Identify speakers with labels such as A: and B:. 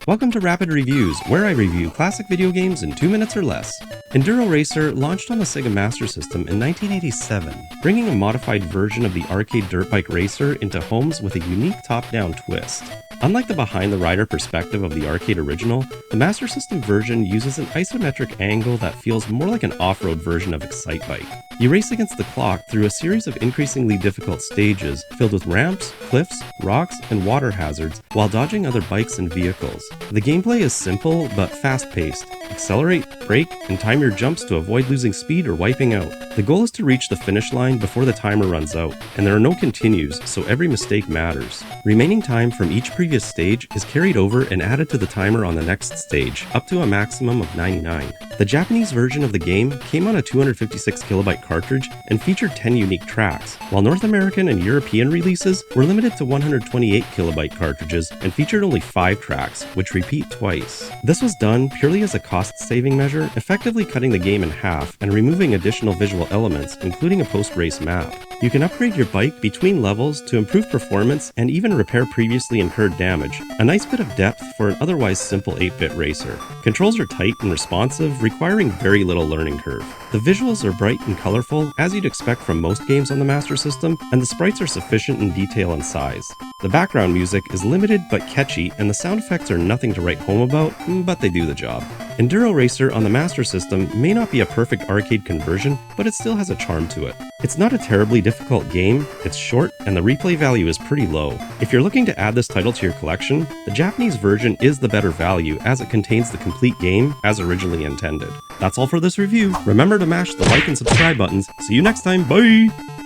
A: Welcome to Rapid Reviews, where I review classic video games in 2 minutes or less. Enduro Racer launched on the Sega Master System in 1987, bringing a modified version of the arcade dirt bike racer into homes with a unique top-down twist. Unlike the behind-the-rider perspective of the arcade original, the Master System version uses an isometric angle that feels more like an off-road version of Excitebike. You race against the clock through a series of increasingly difficult stages filled with ramps, cliffs, rocks, and water hazards while dodging other bikes and vehicles. The gameplay is simple but fast-paced. Accelerate, brake, and time your jumps to avoid losing speed or wiping out. The goal is to reach the finish line before the timer runs out, and there are no continues, so every mistake matters. Remaining time from each previous stage is carried over and added to the timer on the next stage, up to a maximum of 99. The Japanese version of the game came on a 256 kilobyte cartridge and featured 10 unique tracks, while North American and European releases were limited to 128 kilobyte cartridges and featured only 5 tracks, which repeat twice. This was done purely as a cost-saving measure, effectively cutting the game in half and removing additional visual elements, including a post-race map. You can upgrade your bike between levels to improve performance and even repair previously incurred damage, a nice bit of depth for an otherwise simple 8-bit racer. Controls are tight and responsive, requiring very little learning curve. The visuals are bright and colorful, as you'd expect from most games on the Master System, and the sprites are sufficient in detail and size. The background music is limited but catchy, and the sound effects are nothing to write home about, but they do the job. Enduro Racer on the Master System may not be a perfect arcade conversion, but it still has a charm to it. It's not a terribly difficult game, it's short, and the replay value is pretty low. If you're looking to add this title to your collection, the Japanese version is the better value as it contains the complete game as originally intended. That's all for this review. Remember to mash the like and subscribe buttons. See you next time, bye!